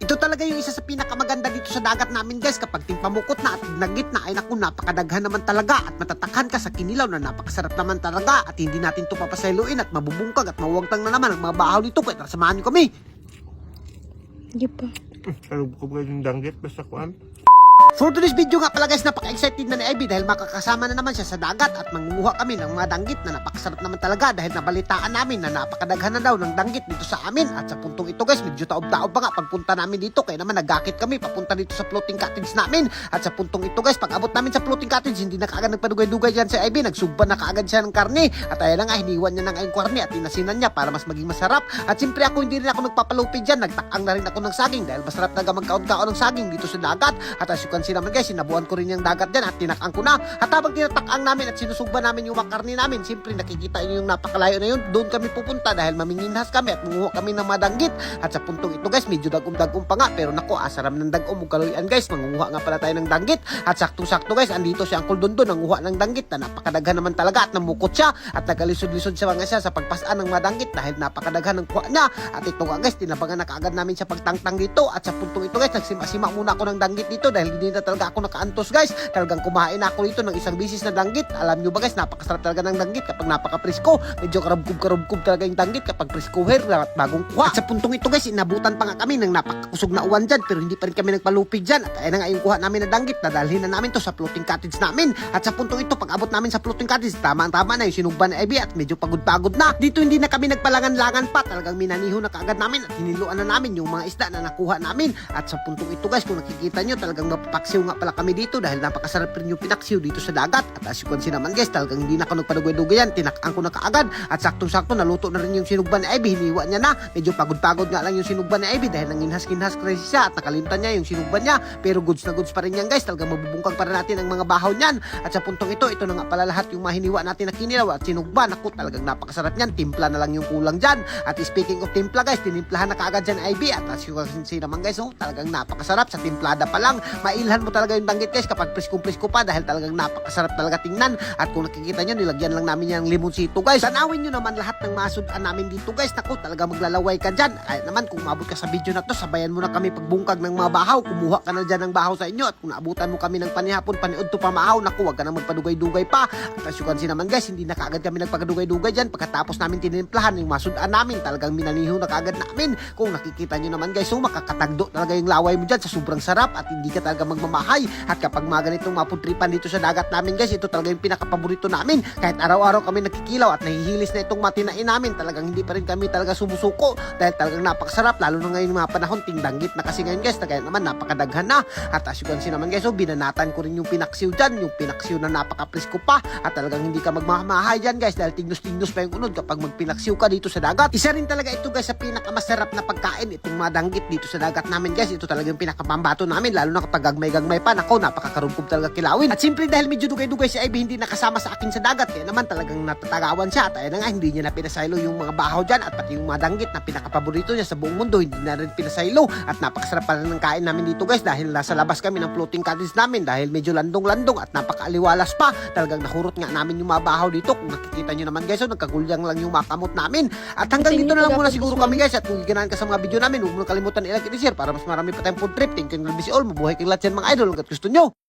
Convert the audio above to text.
Ito talaga yung isa sa pinakamaganda dito sa dagat namin guys. Kapag timpamukot na at nagit na ay naku, napakadaghan naman talaga at matatakhan ka sa kinilaw na napakasarap naman talaga at hindi natin ito papasailuin at mabubungkag at mawagtang na naman ang mga bahaw dito. Kaya samahan niyo kami. Hindi pa. Salub ko ba yung danggit basta kuan? For today's video nga pala guys, napaka-excited na ni Ivy dahil makakasama na naman siya sa dagat at mangunguha kami ng mga danggit na napakasarap naman talaga dahil nabalitaan namin na napakadaghan na daw ng danggit dito sa amin. At sa puntong ito guys, medyo taob-taob pa nga pagpunta namin dito kaya naman nagakit kami papunta dito sa floating cottage namin. At sa puntong ito guys, pag abot namin sa floating cottage, hindi na kaagad nagpadugay-dugay dyan si Ivy, nagsugba na kaagad siya ng karne. At ayan na nga, hiniwan niya ng ayong karne at tinasinan niya para mas maging masarap. At siyempre ako hindi rin ako nagpapalupig dyan, nagtakang na rin ako ng saging dahil masarap talaga magkaon-kaon ng saging dito sa dagat. At as you can see naman guys, sinabuan ko rin yung dagat dyan at tinakang ko na. At habang tinatakang namin at sinusugba namin yung makarni namin, siyempre nakikita nyo yung napakalayo na yun, doon kami pupunta dahil maminginhas kami at munguha kami ng mga danggit. At sa puntong ito guys, medyo dagom-dagom pa nga, pero nako, asaram ng dagom o kaloyan guys, mangunguha nga pala tayo ng danggit. At sakto-sakto guys, andito si Uncle Dondon nanguha ng danggit na napakadaghan naman talaga at namukot siya at nagalisod-lisod siya mga siya sa pagpasaan ng mga danggit dahil napakadaghan ng kuha niya. At ito nga guys, tinabangan na kaagad namin sa pagtangtang dito. At sa puntong ito guys, nagsima-sima muna ako ng danggit dito dahil hindi na talaga ako nakaantos guys. Talagang kumain ako dito ng isang bisis na danggit. Alam nyo ba guys, napakasarap talaga ng danggit kapag napaka-presko. Medyo karubkub talaga yung danggit kapag preskoher at bagong kuha. At sa puntong ito guys, inabutan pa nga kami ng napakakusog na uwan dyan pero hindi pa rin kami nagpalupig dyan. At ayun na nga yung kuha namin na danggit, nadalhin na namin to sa floating cottage namin. At sa puntong ito, pag abot namin sa floating cottage, tama-tama na yung sinugba ni Ivy at medyo pagod-pagod na. Dito hindi na kami nagpalangan-langan pa, talagang minaniho na kaagad namin at hiniluan na namin yung mga isda na nakuha namin. At sa puntong ito guys, kung nakikita nyo, talagang napapaksiw nga pala kami dito dahil napakasarap rin yung pinaksiw dito sa dagat. At as you can see naman guys, talagang hindi na ako nagpadugay-dugay yan, tinakang ko na kaagad. At saktong-sakto naluto na rin yung sinugba ni Ivy, hiniwa niya na. Medyo pagod-pagod nga lang yung sinugba ni Ivy dahil nanginhas-kinhas crazy siya at nakalimtan niya yung sinugba niya. Pero goods na goods pa rin yan guys, talagang mabubungkag pa rin natin ang mga bahaw niyan. At sa puntong ito na nga pala lahat yung mahiniwa natin na kinilaw at sinugba. Naku, talagang napakasarap niyan, timpla na lang yung kulang dyan. At speaking of timpla guys, tinimplahan na kaagad dyan Ivy. At as you can see naman guys, talagang napakasarap sa timplada pa lang. Mailhan mo talaga yung danggit guys kapag priskong-prisko pa dahil talagang napakasarap talaga tingnan. At kung nakikita nyo, nilagyan lang namin yung limonsito guys. Tanawin nyo naman lahat ng masudan namin dito guys. Naku, talaga maglalaway ka dyan. Ay naman, kung maabot ka sa video na to, sabayan mo na kami pagbungkag ng mga bahaw. Kumuha ka na dyan ng bahaw sa inyo. At kung naabutan mo kami ng panihapon, paniod to pamaaw, naku, wag ka na magpadugay-dugay pa. At as you can see naman guys, hindi na kaagad kami nagpagdugay-dugay dyan. Pagkatapos namin tinimplahan yung masudan namin, talagang minaniho na kaagad namin. Kung nakikita nyo naman guys, makakatagdo talaga yung laway mo dyan sa sobrang sarap at hindi ka talaga magmamahay. At kapag mga ganitong mapudripan dito sa dagat namin guys, ito talaga yung pinakapaborito namin. Kahit araw-araw kami nakikilaw at nahihilis na itong matinain namin, talagang hindi pa rin kami talaga sumusuko dahil talagang napakasarap, lalo na ngayon mga panahon, tingdanggit na kasi ngayon guys, kaya naman napakadaghan na. At as you can see naman guys, binanatan ko rin yung pinaksiw dyan, yung pinaksiw na napaka-presko pa at talagang hindi ka magmamahay dyan guys dahil tignos-tignos pa yung unod kapag magpinaksiw ka dito sa dagat. Isa rin talaga ito guys sa pinakamasarap na pagkain, itong mga danggit dito sa dagat namin guys. Ito talaga yung pinakapambato namin, lalo na kapag gagmay-gagmay pa, nako, napakakarungkub talaga kilawin. At siyempre dahil medyo dugay-dugay si Ivy, hindi nakasama sa akin sa dagat, kaya naman talagang natatagawan siya. At ayun na nga, hindi niya na pinasaylo yung mga bahaw dyan at pati yung mga danggit na pinakapaborito niya sa buong mundo, hindi na rin pinasaylo. At napakasarap pala ng kain namin dito guys dahil nasa labas kami ng floating cottage namin dahil medyo landong-landong at napakaaliwalas pa. Talagang nahurot nga namin yung mga bahaw dito. Kung nakikita nyo naman guys, nagkagulyang lang yung makamot namin. At hanggang dito na lang muna siguro kami guys. At kung ganahan ka sa mga video namin, huwag mo kalimutan i-like at i-share para mas marami pa tayong food trip. Thank you and God bless you all. Mabuhay kang lahat yan mga idol hanggat gusto nyo.